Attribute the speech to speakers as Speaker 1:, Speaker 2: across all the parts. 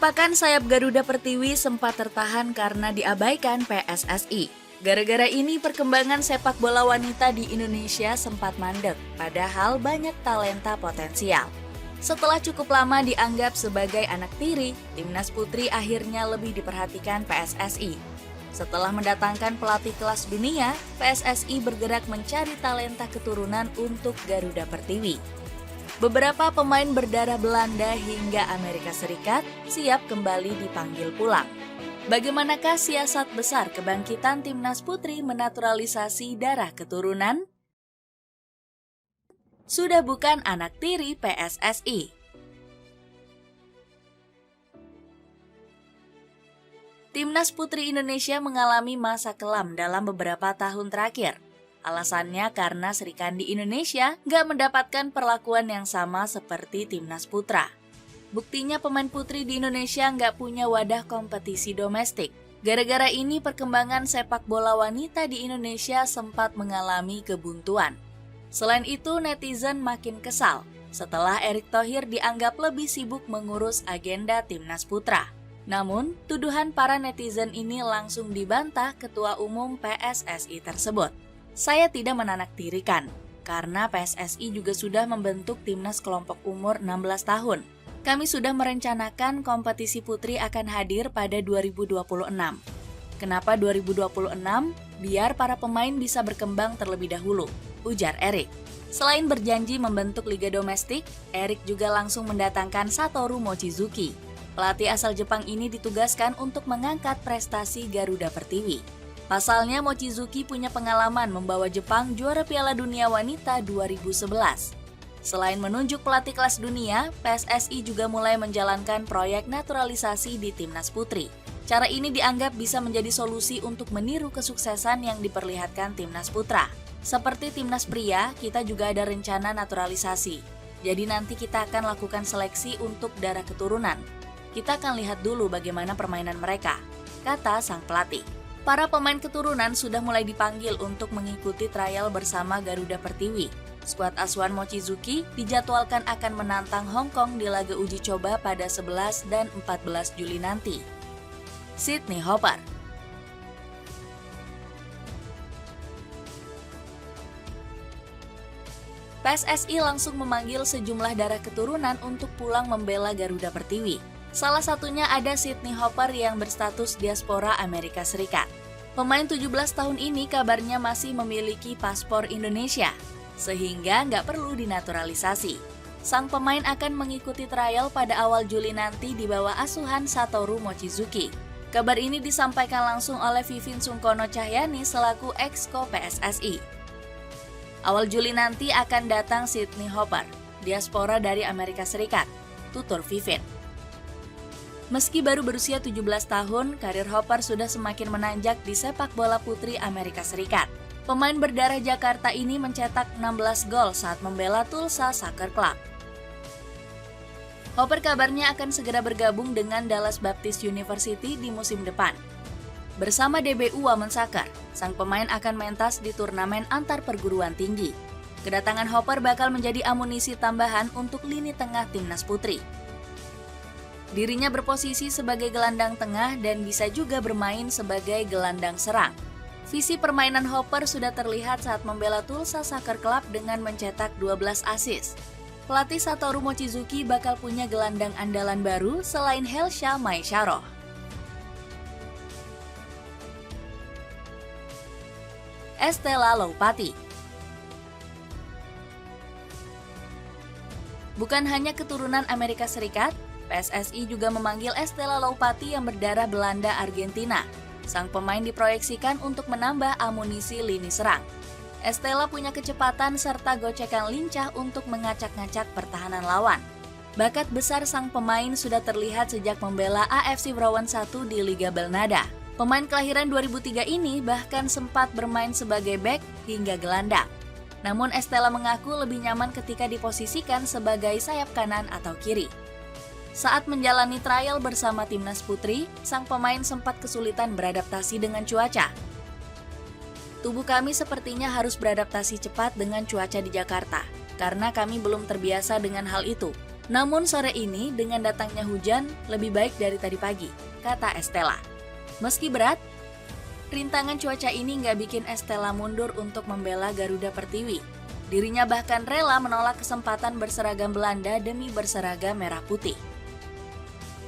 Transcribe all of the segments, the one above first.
Speaker 1: Penampakan sayap Garuda Pertiwi sempat tertahan karena diabaikan PSSI. Gara-gara ini perkembangan sepak bola wanita di Indonesia sempat mandek, padahal banyak talenta potensial. Setelah cukup lama dianggap sebagai anak tiri, timnas putri akhirnya lebih diperhatikan PSSI. Setelah mendatangkan pelatih kelas dunia, PSSI bergerak mencari talenta keturunan untuk Garuda Pertiwi. Beberapa pemain berdarah Belanda hingga Amerika Serikat siap kembali dipanggil pulang. Bagaimanakah siasat besar kebangkitan timnas putri menaturalisasi darah keturunan? Sudah bukan anak tiri PSSI. Timnas putri Indonesia mengalami masa kelam dalam beberapa tahun terakhir. Alasannya karena Sri Kandi Indonesia nggak mendapatkan perlakuan yang sama seperti timnas putra. Buktinya pemain putri di Indonesia nggak punya wadah kompetisi domestik. Gara-gara ini perkembangan sepak bola wanita di Indonesia sempat mengalami kebuntuan. Selain itu netizen makin kesal setelah Erick Thohir dianggap lebih sibuk mengurus agenda timnas putra. Namun, tuduhan para netizen ini langsung dibantah Ketua Umum PSSI tersebut. Saya tidak menanaktirikan, karena PSSI juga sudah membentuk timnas kelompok umur 16 tahun. Kami sudah merencanakan kompetisi putri akan hadir pada 2026. Kenapa 2026? Biar para pemain bisa berkembang terlebih dahulu, ujar Erick. Selain berjanji membentuk liga domestik, Erick juga langsung mendatangkan Satoru Mochizuki. Pelatih asal Jepang ini ditugaskan untuk mengangkat prestasi Garuda Pertiwi. Pasalnya Mochizuki punya pengalaman membawa Jepang juara Piala Dunia Wanita 2011. Selain menunjuk pelatih kelas dunia, PSSI juga mulai menjalankan proyek naturalisasi di timnas putri. Cara ini dianggap bisa menjadi solusi untuk meniru kesuksesan yang diperlihatkan timnas putra. Seperti timnas pria, kita juga ada rencana naturalisasi. Jadi nanti kita akan lakukan seleksi untuk darah keturunan. Kita akan lihat dulu bagaimana permainan mereka, kata sang pelatih. Para pemain keturunan sudah mulai dipanggil untuk mengikuti trial bersama Garuda Pertiwi. Skuad asuhan Mochizuki dijadwalkan akan menantang Hong Kong di laga uji coba pada 11 dan 14 Juli nanti. Sydney Hopper. PSSI langsung memanggil sejumlah darah keturunan untuk pulang membela Garuda Pertiwi. Salah satunya ada Sydney Hopper yang berstatus diaspora Amerika Serikat. Pemain 17 tahun ini kabarnya masih memiliki paspor Indonesia, sehingga nggak perlu dinaturalisasi. Sang pemain akan mengikuti trial pada awal Juli nanti di bawah asuhan Satoru Mochizuki. Kabar ini disampaikan langsung oleh Vivin Sungkono Cahyani selaku Exco PSSI. Awal Juli nanti akan datang Sydney Hopper, diaspora dari Amerika Serikat, tutur Vivin. Meski baru berusia 17 tahun, karir Hopper sudah semakin menanjak di sepak bola putri Amerika Serikat. Pemain berdarah Jakarta ini mencetak 16 gol saat membela Tulsa Soccer Club. Hopper kabarnya akan segera bergabung dengan Dallas Baptist University di musim depan. Bersama DBU Women Soccer, sang pemain akan mentas di turnamen antar perguruan tinggi. Kedatangan Hopper bakal menjadi amunisi tambahan untuk lini tengah timnas putri. Dirinya berposisi sebagai gelandang tengah dan bisa juga bermain sebagai gelandang serang. Visi permainan Hopper sudah terlihat saat membela Tulsa Soccer Club dengan mencetak 12 assist. Pelatih Satoru Mochizuki bakal punya gelandang andalan baru selain Helsha Maesharoh. Estella Loupati. Bukan hanya keturunan Amerika Serikat, PSSI juga memanggil Estella Loupati yang berdarah Belanda Argentina. Sang pemain diproyeksikan untuk menambah amunisi lini serang. Estella punya kecepatan serta gocekan lincah untuk mengacak-ngacak pertahanan lawan. Bakat besar sang pemain sudah terlihat sejak membela AFC Brawan 1 di Liga Belnada. Pemain kelahiran 2003 ini bahkan sempat bermain sebagai bek hingga gelandang. Namun Estella mengaku lebih nyaman ketika diposisikan sebagai sayap kanan atau kiri. Saat menjalani trial bersama timnas putri, sang pemain sempat kesulitan beradaptasi dengan cuaca. Tubuh kami sepertinya harus beradaptasi cepat dengan cuaca di Jakarta, karena kami belum terbiasa dengan hal itu. Namun sore ini dengan datangnya hujan lebih baik dari tadi pagi, kata Estella. Meski berat, rintangan cuaca ini nggak bikin Estella mundur untuk membela Garuda Pertiwi. Dirinya bahkan rela menolak kesempatan berseragam Belanda demi berseragam merah putih.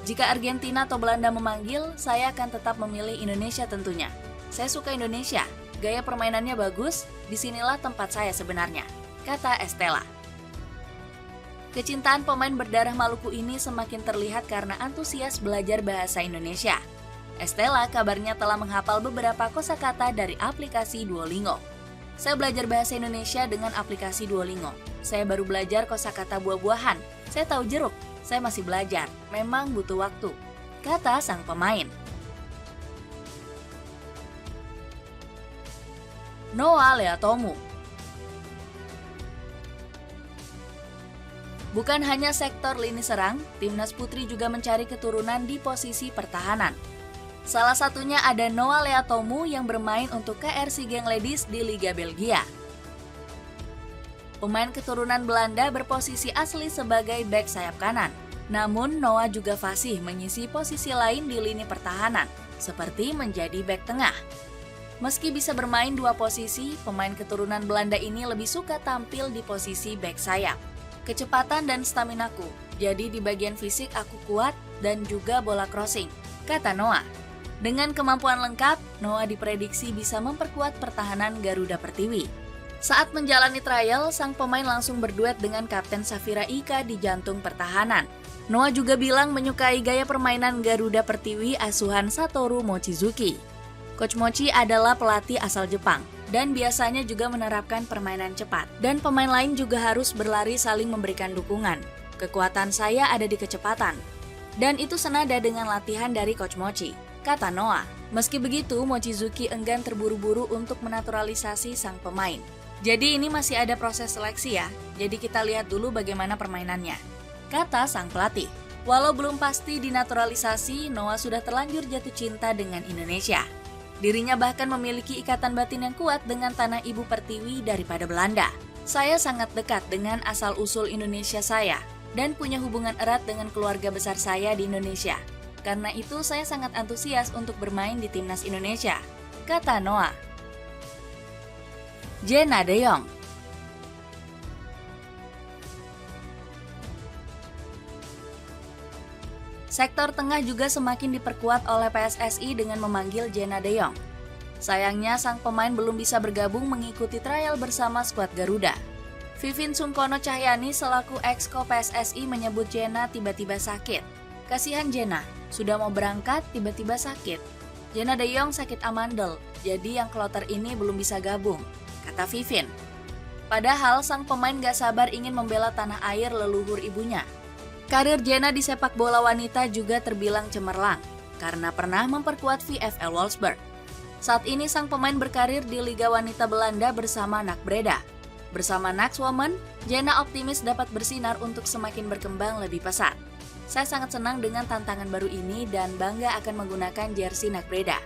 Speaker 1: Jika Argentina atau Belanda memanggil, saya akan tetap memilih Indonesia tentunya. Saya suka Indonesia, gaya permainannya bagus, disinilah tempat saya sebenarnya, kata Estella. Kecintaan pemain berdarah Maluku ini semakin terlihat karena antusias belajar bahasa Indonesia. Estella kabarnya telah menghafal beberapa kosakata dari aplikasi Duolingo. Saya belajar bahasa Indonesia dengan aplikasi Duolingo. Saya baru belajar kosakata buah-buahan. Saya tahu jeruk. Saya masih belajar. Memang butuh waktu, kata sang pemain. Noah Leatomu. Bukan hanya sektor lini serang, timnas putri juga mencari keturunan di posisi pertahanan. Salah satunya ada Noah Leatomu yang bermain untuk KRC Genk Ladies di Liga Belgia. Pemain keturunan Belanda berposisi asli sebagai bek sayap kanan. Namun Noah juga fasih mengisi posisi lain di lini pertahanan, seperti menjadi bek tengah. Meski bisa bermain dua posisi, pemain keturunan Belanda ini lebih suka tampil di posisi bek sayap. Kecepatan dan staminaku, jadi di bagian fisik aku kuat dan juga bola crossing, kata Noah. Dengan kemampuan lengkap, Noah diprediksi bisa memperkuat pertahanan Garuda Pertiwi. Saat menjalani trial, sang pemain langsung berduet dengan Kapten Safira Ika di jantung pertahanan. Noah juga bilang menyukai gaya permainan Garuda Pertiwi asuhan Satoru Mochizuki. Coach Mochi adalah pelatih asal Jepang dan biasanya juga menerapkan permainan cepat. Dan pemain lain juga harus berlari saling memberikan dukungan. Kekuatan saya ada di kecepatan. Dan itu senada dengan latihan dari Coach Mochi, kata Noah. Meski begitu, Mochizuki enggan terburu-buru untuk menaturalisasi sang pemain. Jadi ini masih ada proses seleksi ya, jadi kita lihat dulu bagaimana permainannya, kata sang pelatih. Walau belum pasti dinaturalisasi, Noah sudah terlanjur jatuh cinta dengan Indonesia. Dirinya bahkan memiliki ikatan batin yang kuat dengan tanah ibu Pertiwi daripada Belanda. Saya sangat dekat dengan asal-usul Indonesia saya, dan punya hubungan erat dengan keluarga besar saya di Indonesia. Karena itu saya sangat antusias untuk bermain di timnas Indonesia, kata Noah. Jenna De Jong. Sektor tengah juga semakin diperkuat oleh PSSI dengan memanggil Jenna De Jong. Sayangnya sang pemain belum bisa bergabung mengikuti trial bersama skuad Garuda. Vivin Sungkono Cahyani selaku ex-ko PSSI menyebut Jenna tiba-tiba sakit. Kasihan Jenna, sudah mau berangkat tiba-tiba sakit. Jenna De Jong sakit amandel, jadi yang kloter ini belum bisa gabung, kata Vivin. Padahal sang pemain gak sabar ingin membela tanah air leluhur ibunya. Karir Jenna di sepak bola wanita juga terbilang cemerlang, karena pernah memperkuat VfL Wolfsburg. Saat ini sang pemain berkarir di Liga Wanita Belanda bersama NAC Breda. Bersama NAC Women, Jenna optimis dapat bersinar untuk semakin berkembang lebih pesat. Saya sangat senang dengan tantangan baru ini dan bangga akan menggunakan jersey NAC Breda,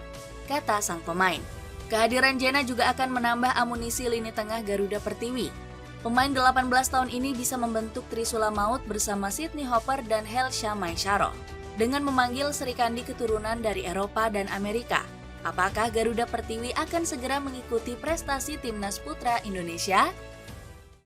Speaker 1: kata sang pemain. Kehadiran Jenna juga akan menambah amunisi lini tengah Garuda Pertiwi. Pemain 18 tahun ini bisa membentuk trisula maut bersama Sydney Hopper dan Helsha Maisharo. Dengan memanggil Serikandi keturunan dari Eropa dan Amerika, apakah Garuda Pertiwi akan segera mengikuti prestasi timnas putra Indonesia?